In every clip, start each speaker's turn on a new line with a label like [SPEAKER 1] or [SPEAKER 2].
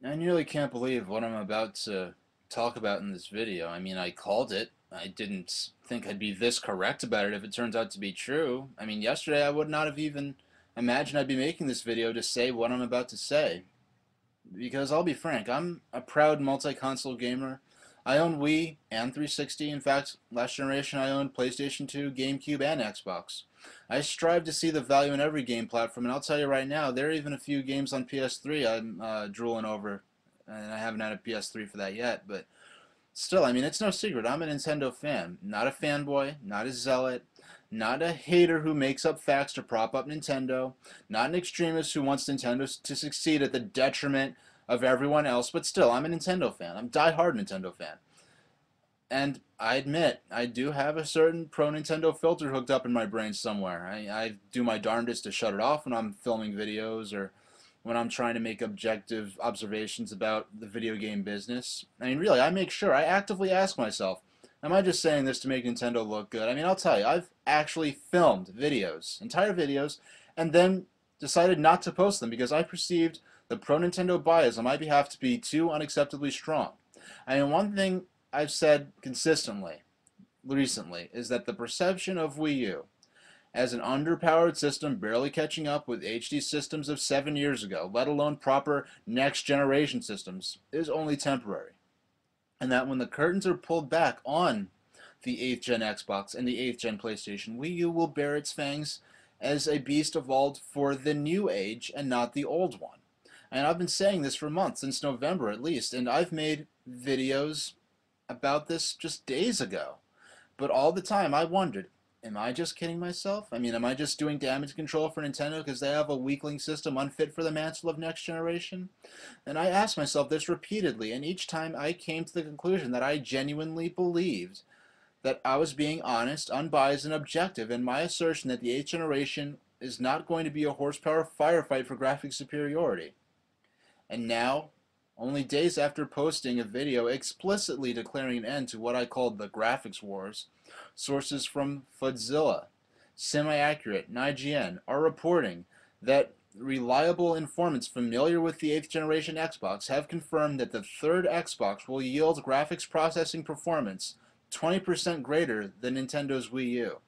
[SPEAKER 1] I nearly can't believe what I'm about to talk about in this video. I mean, I called it. I didn't think I'd be this correct about it if it turns out to be true. I mean, yesterday I would not have even imagined I'd be making this video to say what I'm about to say. Because I'll be frank, I'm a proud multi-console gamer. I own Wii and 360. In fact, last generation I owned PlayStation 2, GameCube, and Xbox. I strive to see the value in every game platform, and I'll tell you right now, there are even a few games on PS3 I'm drooling over, and I haven't had a PS3 for that yet, but still, I mean, it's no secret. I'm a Nintendo fan. Not a fanboy, not a zealot, not a hater who makes up facts to prop up Nintendo, not an extremist who wants Nintendo to succeed at the detriment of everyone else, but still, I'm a Nintendo fan. I'm a die-hard Nintendo fan. And I admit, I do have a certain pro Nintendo filter hooked up in my brain somewhere. I do my darndest to shut it off when I'm filming videos or when I'm trying to make objective observations about the video game business. I mean, really, I make sure, I actively ask myself, am I just saying this to make Nintendo look good? I mean, I'll tell you, I've actually filmed videos, entire videos, and then decided not to post them because I perceived the pro Nintendo bias on my behalf to be too unacceptably strong. I mean, one thing I've said consistently recently is that the perception of Wii U as an underpowered system barely catching up with HD systems of 7 years ago, let alone proper next generation systems, is only temporary. And that when the curtains are pulled back on the 8th gen Xbox and the 8th gen PlayStation, Wii U will bear its fangs as a beast evolved for the new age and not the old one. And I've been saying this for months, since November at least, and I've made videos about this just days ago. But all the time I wondered, am I just kidding myself? I mean, am I just doing damage control for Nintendo because they have a weakling system unfit for the mantle of next generation? And I asked myself this repeatedly, and each time I came to the conclusion that I genuinely believed that I was being honest, unbiased, and objective in my assertion that the 8th generation is not going to be a horsepower firefight for graphic superiority. And now, only days after posting a video explicitly declaring an end to what I called the graphics wars, sources from Fudzilla, SemiAccurate, and IGN are reporting that reliable informants familiar with the 8th generation Xbox have confirmed that the third Xbox will yield graphics processing performance 20% greater than Nintendo's Wii U.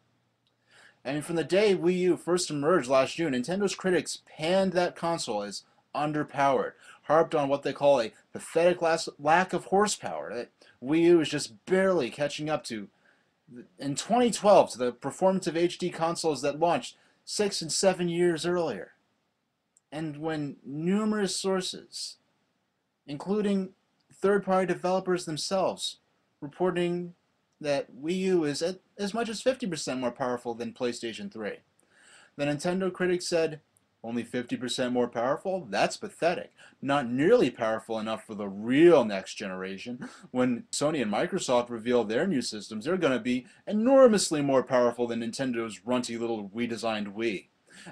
[SPEAKER 1] I mean, from the day Wii U first emerged last June, Nintendo's critics panned that console as underpowered, harped on what they call a pathetic lack of horsepower that Wii U is just barely catching up to in 2012 to the performance of HD consoles that launched 6 and 7 years earlier. And when numerous sources, including third-party developers themselves, reporting that Wii U is at as much as 50% more powerful than PlayStation 3. The Nintendo critics said, only 50% more powerful? That's pathetic. Not nearly powerful enough for the real next generation. When Sony and Microsoft reveal their new systems, they're going to be enormously more powerful than Nintendo's runty little redesigned Wii.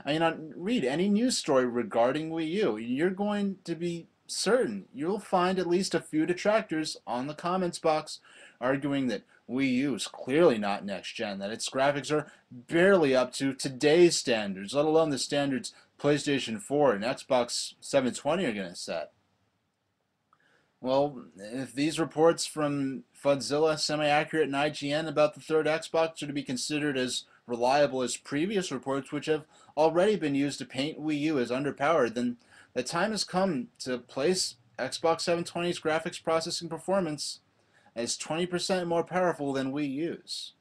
[SPEAKER 1] I mean, read any news story regarding Wii U. You're going to be certain you'll find at least a few detractors on the comments box arguing that Wii U is clearly not next gen, that its graphics are barely up to today's standards, let alone the standards PlayStation 4 and Xbox 720 are going to set. Well, if these reports from Fudzilla, SemiAccurate, and IGN about the third Xbox are to be considered as reliable as previous reports, which have already been used to paint Wii U as underpowered, then the time has come to place Xbox 720's graphics processing performance as 20% more powerful than Wii U's.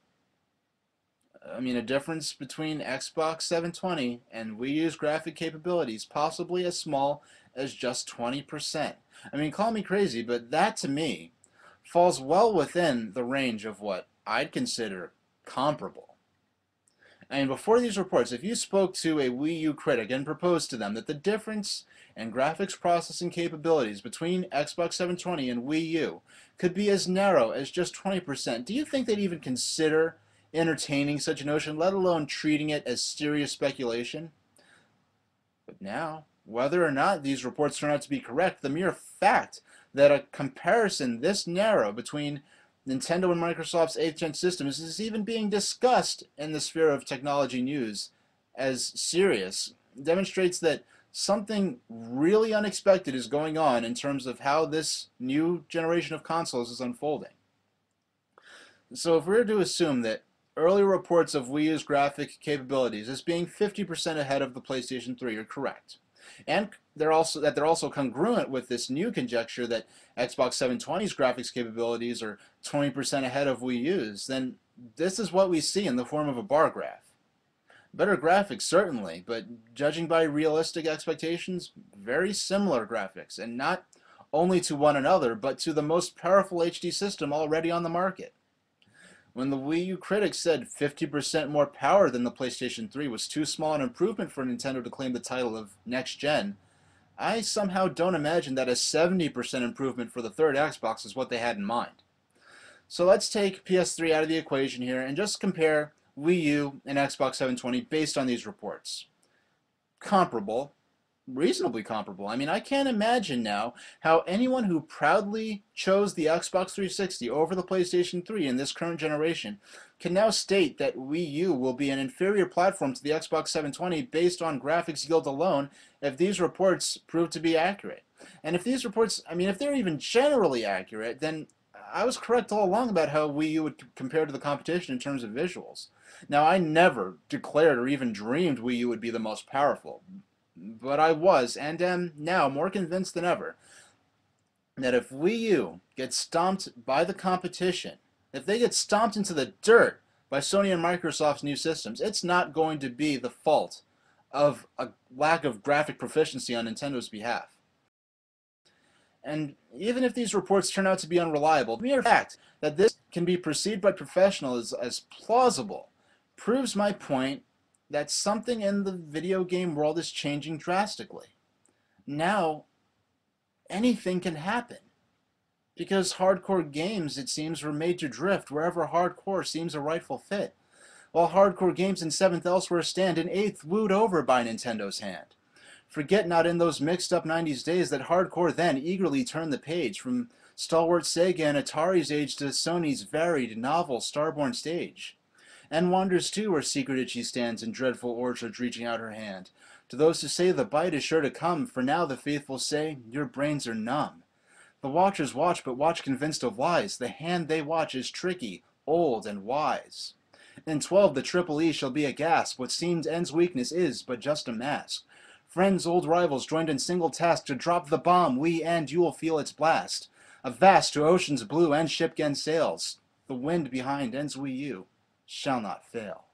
[SPEAKER 1] I mean, a difference between Xbox 720 and Wii U's graphic capabilities, possibly as small as just 20%. I mean, call me crazy, but that to me falls well within the range of what I'd consider comparable. I mean, before these reports, if you spoke to a Wii U critic and proposed to them that the difference in graphics processing capabilities between Xbox 720 and Wii U could be as narrow as just 20%, do you think they'd even consider entertaining such a notion, let alone treating it as serious speculation? But now, whether or not these reports turn out to be correct, the mere fact that a comparison this narrow between Nintendo and Microsoft's 8th gen systems is even being discussed in the sphere of technology news as serious demonstrates that something really unexpected is going on in terms of how this new generation of consoles is unfolding. So if we were to assume that early reports of Wii U's graphic capabilities as being 50% ahead of the PlayStation 3 are correct, and they're also congruent with this new conjecture that Xbox 720's graphics capabilities are 20% ahead of Wii U's, then this is what we see in the form of a bar graph. Better graphics, certainly, but judging by realistic expectations, very similar graphics, and not only to one another, but to the most powerful HD system already on the market. When the Wii U critics said 50% more power than the PlayStation 3 was too small an improvement for Nintendo to claim the title of next gen, I somehow don't imagine that a 70% improvement for the third Xbox is what they had in mind. So let's take PS3 out of the equation here and just compare Wii U and Xbox 720 based on these reports. Comparable, reasonably comparable. I mean, I can't imagine now how anyone who proudly chose the Xbox 360 over the PlayStation 3 in this current generation can now state that Wii U will be an inferior platform to the Xbox 720 based on graphics yield alone if these reports prove to be accurate. And if these reports, I mean, if they're even generally accurate, then I was correct all along about how Wii U would compare to the competition in terms of visuals. Now, I never declared or even dreamed Wii U would be the most powerful, but I was, and am now more convinced than ever, that if Wii U gets stomped by the competition, if they get stomped into the dirt by Sony and Microsoft's new systems, it's not going to be the fault of a lack of graphic proficiency on Nintendo's behalf. And even if these reports turn out to be unreliable, the mere fact that this can be perceived by professionals as plausible proves my point that something in the video game world is changing drastically. Now, anything can happen. Because hardcore games, it seems, were made to drift wherever hardcore seems a rightful fit, while hardcore games in 7th elsewhere stand in 8th wooed over by Nintendo's hand. Forget not in those mixed-up 90s days that hardcore then eagerly turned the page from stalwart Sega and Atari's age to Sony's varied, novel, starborn stage. And wanders too where secret she stands in dreadful orchards reaching out her hand. To those who say the bite is sure to come, for now the faithful say, your brains are numb. The watchers watch, but watch convinced of lies. The hand they watch is tricky, old, and wise. In 12 the Triple E shall be a gasp. What seemed end's weakness is but just a mask. Friends, old rivals, joined in single task to drop the bomb, we and you'll feel its blast. A vast to ocean's blue and ship 'gain sails. The wind behind ends Wii U shall not fail.